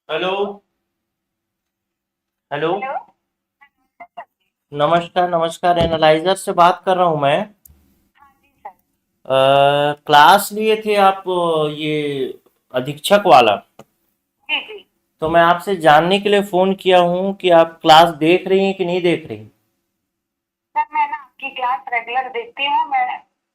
Hello. Hello. Hello. नमस्कार नमस्कार, analyser से बात कर रहा हूँ मैं। हाँ जी सर। क्लास लिए थे आप, ये अधीक्षक वाला। जी जी। तो मैं आपसे जानने के लिए फ़ोन किया हूँ कि आप क्लास देख रही हैं कि नहीं देख रही। सर मैं ना आपकी क्लास रेगुलर देखती हूँ। मैं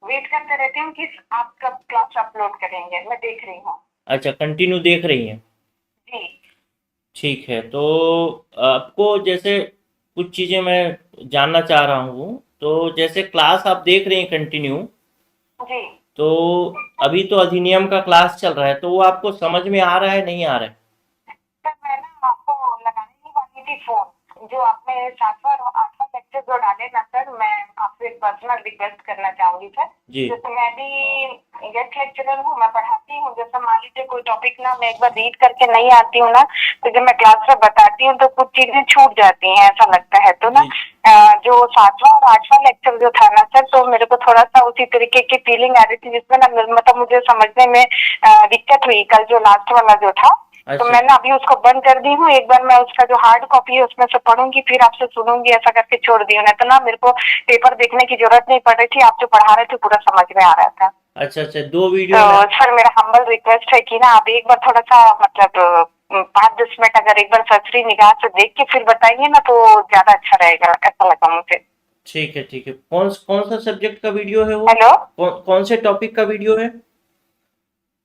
वेट करते रहती हूँ कि आप कब क्लास अपलोड करेंगे। मैं देख रही हूँ। अच्छा, कंटिन्यू देख रही हैं। जी ठीक है, तो आपको जैसे कुछ चीज़ें मैं जानना चाह रहा हूँ। तो जैसे क्लास आप देख रही हैं कंटिन्यू, जी। तो अभी तो अधिनियम का क्लास चल रहा है, तो वो आपको समझ में आ रहा है नहीं आ रहा है। सर मैं ना आपको लगाने ही वाली थी फोन। जो आपने 7वां और 8वां लेक्चर जो डाले ना सर, मैं आपसे एक पर्सनल रिक्वेस्ट करना चाहूंगी सर। जी जैसे मैं भी गेस्ट लेक्चरर हूँ, मैं पढ़ाती हूँ। जैसे मान लीजिए कोई टॉपिक ना मैं एक बार रीड करके नहीं आती हूँ ना, तो जब मैं क्लास में बताती हूँ तो कुछ चीजें छूट जाती हैं, ऐसा लगता है। तो ना जी। जो 7वां और 8वां लेक्चर जो था ना सर, तो मेरे को थोड़ा सा उसी तरीके की फीलिंग आ रही थी, जिसमें ना मतलब मुझे समझने में दिक्कत हुई। कल जो लास्ट वाला जो था, तो अच्छा। मैं ना अभी उसको बंद कर दी हूँ। एक बार मैं उसका जो हार्ड कॉपी है उसमें से पढ़ूंगी, फिर आपसे सुनूंगी। ऐसा करके छोड़ दी हूँ, नहीं तो ना मेरे को पेपर देखने की जरूरत नहीं पड़ रही थी। आप जो पढ़ा रहे थे पूरा समझ में आ रहा था। अच्छा अच्छा, दो तो वीडियो में। सर मेरा हम्बल रिक्वेस्ट है कि ना आप एक बार थोड़ा सा मतलब 5-10 मिनट अगर एक बार सरसरी निगाह से देख के फिर बताइए ना, तो ज्यादा अच्छा रहेगा, ऐसा लगा मुझे। ठीक है ठीक है, कौन सा सब्जेक्ट का वीडियो है वो। हेलो। कौन से टॉपिक का वीडियो है।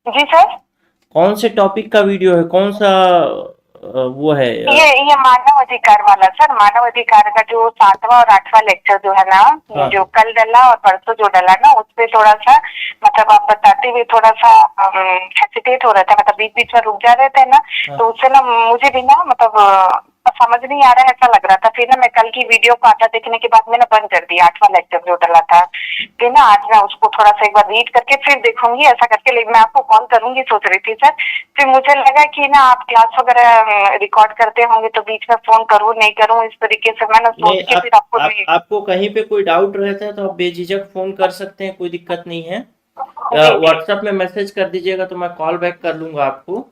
जी सर। कौन से टॉपिक का वीडियो है, कौन सा वो है ये मानव अधिकार वाला सर। मानव अधिकार का जो 7वां और 8वां लेक्चर जो है ना, हाँ जो कल डला और परसों जो डला ना, उसपे थोड़ा सा मतलब आप बताते हुए थोड़ा सा हेसिटेट हो रहा था। मतलब बीच बीच में रुक जा रहे थे ना, हाँ। तो उससे ना मुझे भी ना मतलब समझ नहीं आ रहा है, ऐसा लग रहा था। फिर ना मैं कल की वीडियो को आधा देखने के बाद मैंने बंद कर दिया 8वां लेक्चर जो डला था। फिर ना आज मैं उसको थोड़ा सा एक बार रीड करके फिर देखूंगी, ऐसा करके। लेकिन मैं आपको कॉल करूंगी सोच रही थी सर। फिर मुझे लगा कि ना आप क्लास वगैरह रिकॉर्ड करते होंगे, तो बीच में फोन करूँ नहीं करूँ, इस तरीके से मैं ना नहीं, सोच के फिर आपको नहीं। आपको कहीं पे कोई डाउट रहता है तो आप बेझिझक फ़ोन कर सकते हैं, कोई दिक्कत नहीं है। जी जी। व्हाट्सएप में मैसेज कर दीजिएगा तो मैं कॉल बैक कर लूँगा आपको।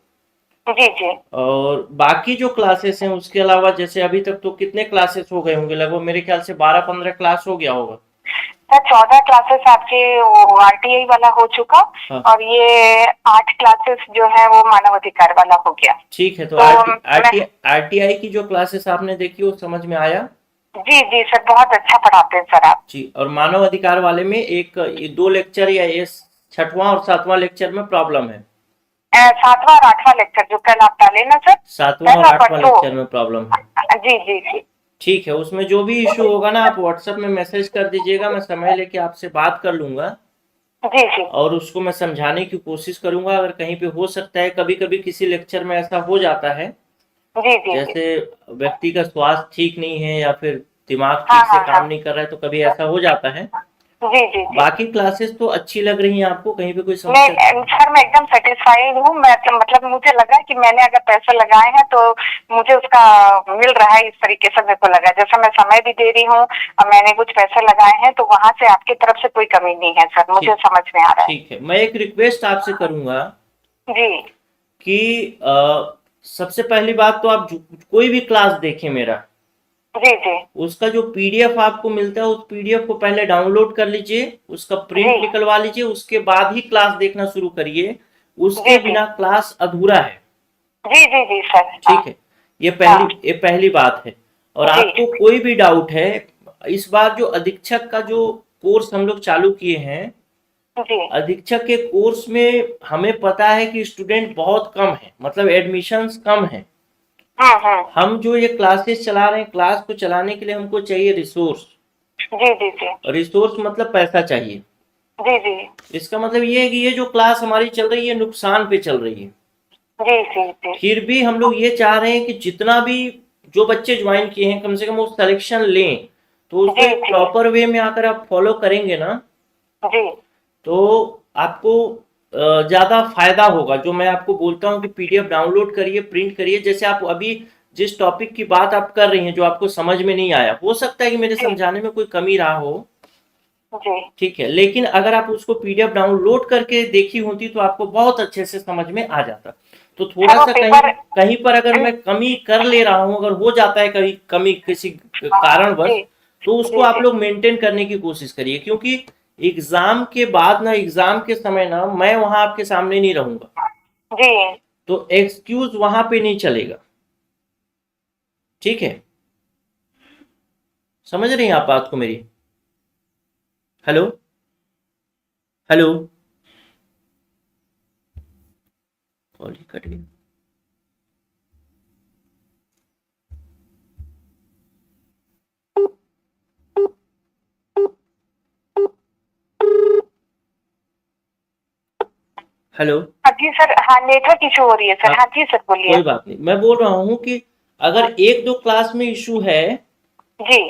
जी जी। और बाकी जो क्लासेस हैं उसके अलावा, जैसे अभी तक तो कितने क्लासेस हो गए होंगे, लगभग मेरे ख्याल से 12-15 क्लास हो गया होगा। सर 14 क्लासेस आपके वो आरटीआई वाला हो चुका, हाँ। और ये 8 क्लासेस जो है वो मानव अधिकार वाला हो गया। ठीक है, तो तो मैं। आरटीआई की जो क्लासेस आपने देखी वो समझ में आया। जी जी सर, बहुत अच्छा पढ़ाते हैं सर आप। जी, और मानव अधिकार वाले में एक ये 2 लेक्चर या ये 6वां और 7वां लेक्चर में प्रॉब्लम है। 7वां और 8वां लेक्चर जो कल आप डाले ना सर, 7वां और कल और 8वां परसों। लेक्चर में प्रॉब्लम है। जी जी जी। ठीक है, उसमें जो भी इश्यू होगा ना आप व्हाट्सएप में मैसेज कर दीजिएगा, मैं समय लेके आपसे बात कर लूँगा। जी जी। और उसको मैं समझाने की कोशिश करूँगा। अगर कहीं पे हो सकता है, कभी-कभी किसी लेक्चर में ऐसा हो जाता है, जी जी जी। जैसे व्यक्ति का स्वास्थ्य ठीक नहीं है या फिर दिमाग हाँ ठीक से हाँ काम हाँ। नहीं कर रहा है, तो कभी ऐसा हो जाता है। जी जी जी। बाकी क्लासेस तो अच्छी लग रही हैं आपको, कहीं पे कोई मैं समस्या। सर मैं एकदम सेटिस्फाइड हूँ। मैं मतलब मुझे लगा कि मैंने अगर पैसे लगाए हैं तो मुझे उसका मिल रहा है, इस तरीके से मेरे को लगा। जैसा मैं समय भी दे रही हूँ और मैंने कुछ पैसे लगाए हैं, तो वहां से आपकी तरफ से कोई कमी नहीं है सर, मुझे ठीक समझ में आ रहा है। ठीक है, मैं एक रिक्वेस्ट आपसे करूँगा जी कि सबसे पहली बात तो आप कोई भी क्लास देखें मेरा, जी जी। उसका जो पीडीएफ आपको मिलता है उस पीडीएफ को पहले डाउनलोड कर लीजिए, उसका जी प्रिंट निकलवा लीजिए, उसके बाद ही क्लास देखना शुरू करिए। जी उसके जी। बिना क्लास अधूरा है। जी जी जी सर। हाँ ठीक है, हाँ। ये पहली बात है। और जी आपको कोई भी डाउट है, इस बार जो अधीक्षक का जो कोर्स हम लोग चालू किए हैं, जी। अधीक्षक के कोर्स में हमें पता है कि स्टूडेंट बहुत कम है, मतलब एडमिशन्स कम है। हम्म। हम जो ये क्लासेस चला रहे हैं, क्लास को चलाने के लिए हमको चाहिए रिसोर्स। जी जी जी। रिसोर्स मतलब पैसा चाहिए। जी जी। इसका मतलब ये है कि ये जो क्लास हमारी चल रही है नुकसान पे चल रही है। जी जी जी। फिर भी हम लोग ये चाह रहे हैं कि जितना भी जो बच्चे ज्वाइन किए हैं, कम से कम वो सिलेक्शन लें। तो उसको जी एक जी। प्रॉपर वे में अगर आप फॉलो करेंगे ना, जी तो आपको ज़्यादा फायदा होगा। जो मैं आपको बोलता हूँ कि पीडीएफ डाउनलोड करिए, प्रिंट करिए। जैसे आप अभी जिस टॉपिक की बात आप कर रही हैं, जो आपको समझ में नहीं आया, हो सकता है कि मेरे जी समझाने में कोई कमी रहा हो। जी। ठीक है, लेकिन अगर आप उसको पीडीएफ डाउनलोड करके देखी होती तो आपको बहुत अच्छे से समझ में आ जाता। तो थोड़ा सर वो सा पेपर। कहीं कहीं पर अगर मैं कमी कर ले रहा हूँ, अगर हो जाता है कहीं कमी किसी कारणवश, जी तो उसको जी आप जी। लोग मेंटेन करने की कोशिश करिए, क्योंकि एग्जाम के बाद ना, एग्जाम के समय ना मैं वहां आपके सामने नहीं रहूंगा, जी तो एक्सक्यूज वहां पे नहीं चलेगा। ठीक है, समझ रही हैं आप बात को मेरी? हेलो, हेलो, कॉल ही कट गई। हेलो। हाँ जी सर, हाँ नेटवर्क इशू हो रही है हाँ, सर। हाँ जी सर बोलिए। कोई बात नहीं, मैं बोल रहा हूँ कि अगर एक दो क्लास में इशू है जी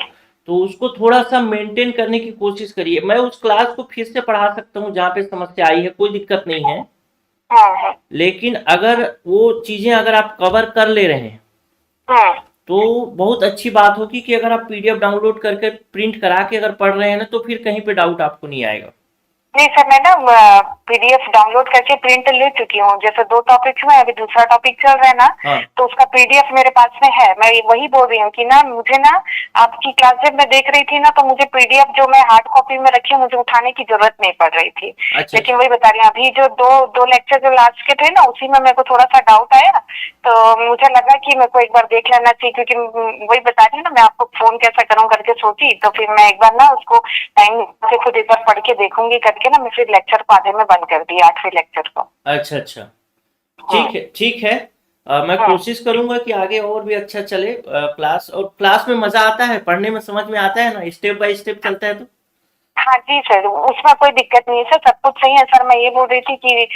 तो उसको थोड़ा सा मेंटेन करने की कोशिश करिए। मैं उस क्लास को फिर से पढ़ा सकता हूँ जहाँ पे समस्या आई है, कोई दिक्कत नहीं है। हाँ हाँ लेकिन अगर वो चीजें अगर आप कवर कर ले रहे हैं हाँ। तो बहुत अच्छी बात होगी कि अगर आप पीडीएफ डाउनलोड करके प्रिंट करा के अगर पढ़ रहे हैं ना, तो फिर कहीं पे डाउट आपको नहीं आएगा। नहीं सर, मैं ना पीडीएफ डाउनलोड करके प्रिंट ले चुकी हूँ। जैसे 2 टॉपिक में अभी दूसरा टॉपिक चल रहा है ना, हाँ, तो उसका पीडीएफ मेरे पास में है। मैं वही बोल रही हूँ कि ना मुझे ना आपकी क्लास जब मैं देख रही थी ना, तो मुझे पीडीएफ जो मैं हार्ड कॉपी में रखी हूँ, मुझे उठाने की जरूरत नहीं पड़ रही थी। अच्छा लेकिन अच्छा। वही बता रही हूँ, अभी जो दो दो लेक्चर जो लास्ट के थे ना, उसी में मेरे को थोड़ा सा डाउट आया, तो मुझे लगा कि मेरे को एक बार देख लेना चाहिए, क्योंकि वही बता रही हूँ ना, मैं आपको फोन कैसा करूँ करके सोची, तो फिर मैं एक बार ना उसको टाइम से खुद एक बार पढ़ के देखूंगी करके ना, मैं फिर लेक्चर को आधे में बंद कर दिया, 8वें लेक्चर को। अच्छा अच्छा, हाँ ठीक है ठीक है। मैं हाँ। कोशिश करूंगा कि आगे और भी अच्छा चले क्लास। और क्लास में मजा आता है, पढ़ने में समझ में आता है ना, स्टेप बाय स्टेप चलता है तो। हाँ जी सर, उसमें कोई दिक्कत नहीं है सर, सब कुछ सही है सर। मैं ये बोल रही थी कि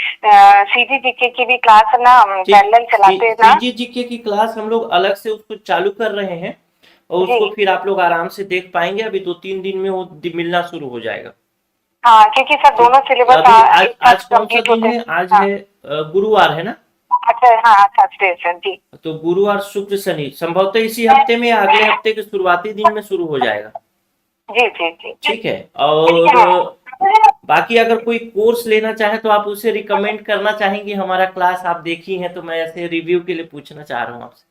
सीजी जीके की भी क्लास ना ठीक, पैरेलल चलाते हैं ना। सीजी जीके की क्लास हम लोग अलग से उसको चालू कर रहे हैं, और जी उसको फिर आप लोग आराम से देख पाएंगे। अभी 2-3 दिन में वो मिलना शुरू हो जाएगा। हाँ, क्योंकि सर ठीक, दोनों सिलेबस अभी आज एक साथ आज कौन सा कंप्लीट दिन होते है? हैं। आज हाँ है गुरुवार है ना? अच्छा, हाँ थर्सडे सर जी। तो गुरुवार शुक्र शनि संभवतः इसी हफ्ते में या अगले हफ्ते के शुरुआती दिन में शुरू हो जाएगा। जी जी जी। ठीक है। और हाँ बाकी अगर कोई कोर्स लेना चाहे तो आप उसे रिकमेंड करना चाहेंगी? हमारा क्लास आप देखी हैं तो मैं ऐसे रिव्यू के लिए पूछना चाह रहा हूँ आपसे।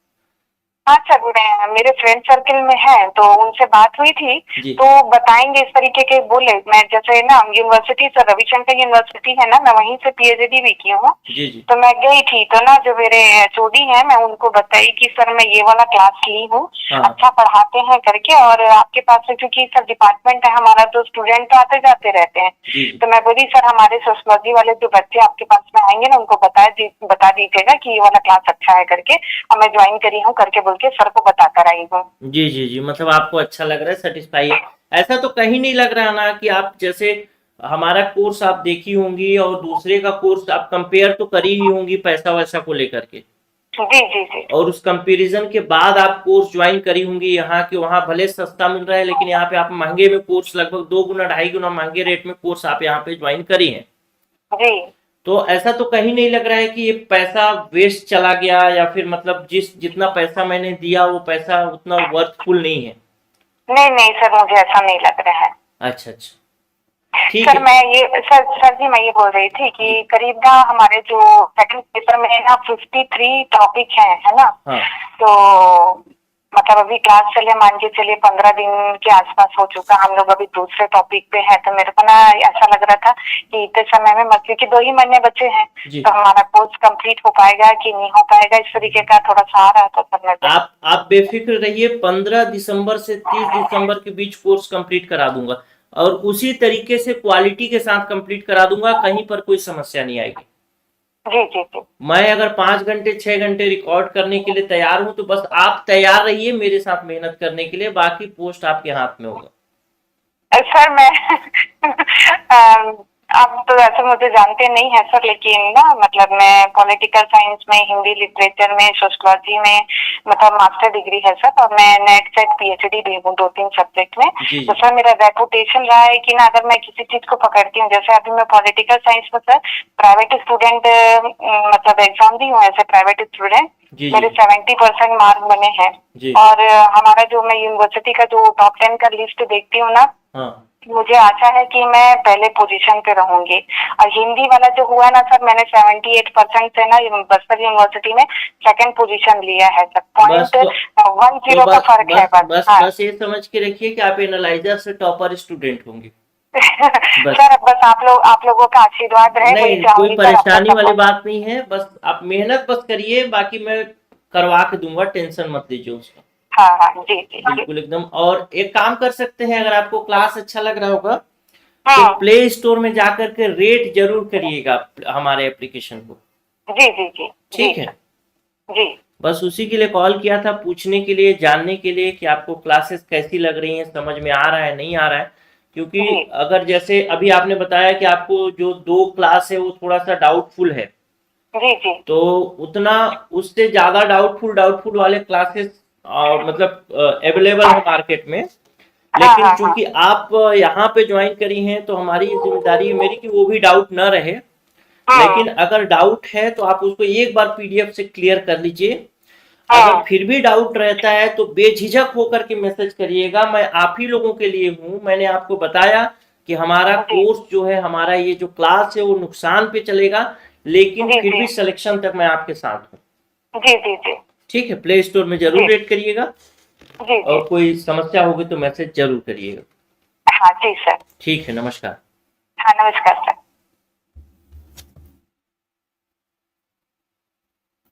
हाँ सर, मेरे फ्रेंड सर्कल में है, तो उनसे बात हुई थी, जी तो बताएंगे इस तरीके के बोले। मैं जैसे ना यूनिवर्सिटी सर रविशंकर यूनिवर्सिटी है ना, मैं वहीं से पीएचडी भी की हूँ। जी जी तो मैं गई थी, तो ना जो मेरे एचओडी हैं, मैं उनको बताई कि सर मैं ये वाला क्लास ली हूँ, हाँ अच्छा पढ़ाते हैं करके, और आपके पास से क्योंकि सर डिपार्टमेंट है हमारा, तो स्टूडेंट तो आते जाते रहते हैं। जी जी। तो मैं बोली सर हमारे सोशियोलॉजी वाले जो बच्चे आपके पास में आएंगे ना, उनको बता दीजिएगा कि ये वाला क्लास अच्छा है करके, और मैं ज्वाइन करी हूँ करके बोल के सर को बता कर आई हूँ। जी जी जी, मतलब आपको अच्छा लग रहा है, सेटिस्फाई है? ऐसा तो कहीं नहीं लग रहा ना कि आप जैसे हमारा कोर्स आप देखी होंगी और दूसरे का कोर्स आप कंपेयर तो करी ही होंगी पैसा वैसा को लेकर के, जी जी जी और उस कंपैरिजन के बाद आप कोर्स ज्वाइन करी होंगी। यहाँ के वहाँ भले सस्ता मिल रहा है, लेकिन यहाँ पे आप महंगे में कोर्स, लगभग 2 गुना 2.5 गुना महंगे रेट में कोर्स आप यहाँ पे ज्वाइन करी हैं। जी। तो ऐसा तो कहीं नहीं लग रहा है कि ये पैसा वेस्ट चला गया, या फिर मतलब जितना पैसा मैंने दिया वो पैसा उतना वर्थफुल नहीं है। नहीं नहीं सर, मुझे ऐसा नहीं लग रहा है। अच्छा अच्छा, ठीक सर है। मैं ये सर जी, मैं ये बोल रही थी कि करीब ना हमारे जो सेकंड पेपर में ना 53 टॉपिक है ना। हाँ तो मतलब अभी क्लास चले, मान के चलिए 15 दिन के आसपास हो चुका, हम लोग अभी दूसरे टॉपिक पे हैं। तो मेरे को ना ऐसा लग रहा था कि इतने समय में क्योंकि 2 ही महीने बचे हैं, जी। तो हमारा कोर्स कंप्लीट हो पाएगा कि नहीं हो पाएगा, इस तरीके का थोड़ा सा आ रहा था सर मेरे को। आप बेफिक्र रहिए, 15 दिसंबर से 30 दिसंबर के बीच कोर्स कंप्लीट करा दूंगा, और उसी तरीके से क्वालिटी के साथ कंप्लीट करा दूंगा, कहीं पर कोई समस्या नहीं आएगी। जी जी जी। मैं अगर 5 घंटे 6 घंटे रिकॉर्ड करने के लिए तैयार हूं, तो बस आप तैयार रहिए मेरे साथ मेहनत करने के लिए, बाकी पोस्ट आपके हाथ में होगा। सर मैं आप तो वैसे मुझे जानते नहीं है सर, लेकिन ना मतलब मैं पॉलिटिकल साइंस में, हिंदी लिटरेचर में, सोशियोलॉजी में मतलब मास्टर डिग्री है सर, और मैं नेट सेट पीएचडी भी हूँ 2-3 सब्जेक्ट में। जी तो जी सर मेरा रेपुटेशन रहा है कि ना अगर मैं किसी चीज को पकड़ती हूँ, जैसे अभी मैं पॉलिटिकल साइंस में सर प्राइवेट स्टूडेंट मतलब एग्जाम दी हूँ एज ए प्राइवेट स्टूडेंट, जी मेरे जी 70% मार्क बने हैं। जी और हमारा जो मैं यूनिवर्सिटी का जो टॉप 10 का लिस्ट देखती हूँ ना, हाँ मुझे आशा है कि मैं पहले पोजीशन पे रहूंगी। और हिंदी वाला जो हुआ ना सर, मैंने 78% से ना बस्तर यूनिवर्सिटी में सेकंड पोजीशन लिया है सर। बस पॉइंट तो 10 का बस फर्क है बस बस। बस हाँ बस ये समझ के रखिए कि आप एनालाइजर से टॉपर स्टूडेंट होंगे बस। सर, अब बस आप लोगों का आशीर्वाद रहे, वही नहीं, कोई चाहूंगी सर, आपका परेशानी वाली सपोर्ट। बात नहीं है, बस आप मेहनत बस करिए, बाकी मैं करवा के दूंगा, टेंशन मत लीजिए उसका। हाँ हाँ, जी जी जी। बिल्कुल एकदम। और एक काम कर सकते हैं, अगर आपको क्लास अच्छा लग रहा होगा तो हाँ प्ले स्टोर में जाकर के रेट जरूर करिएगा हमारे एप्लीकेशन को। जी जी जी जी ठीक है, सर। जी बस उसी के लिए कॉल किया था, पूछने के लिए, जानने के लिए कि आपको क्लासेस कैसी लग रही हैं, समझ में आ रहा है नहीं आ रहा है। क्योंकि जी अगर जैसे अभी आपने बताया कि आपको जो 2 क्लास है वो थोड़ा सा डाउटफुल है, जी जी। तो उतना उससे ज़्यादा डाउटफुल डाउटफुल वाले क्लासेस मतलब अवेलेबल है मार्केट में। हाँ लेकिन हाँ हाँ। चूंकि आप यहाँ पे ज्वाइन करी हैं तो हमारी जिम्मेदारी है मेरी कि वो भी डाउट न रहे। हम्म लेकिन अगर डाउट है तो आप उसको एक बार पीडीएफ से क्लियर कर लीजिए। अगर हम्म। फिर भी डाउट रहता है तो बेझिझक होकर के मैसेज करिएगा, मैं आप ही लोगों के लिए हूँ। मैंने आपको बताया कि हमारा जी कोर्स जो है, हमारा ये जो क्लास है वो नुकसान पे चलेगा, लेकिन जी फिर जी भी सिलेक्शन तक मैं आपके साथ हूँ। जी जी जी ठीक है, प्ले स्टोर में जी जरूर रेट करिएगा, जी जी। और कोई समस्या होगी तो मैसेज जरूर करिएगा। हाँ जी सर। ठीक है, नमस्कार। हाँ, नमस्कार सर।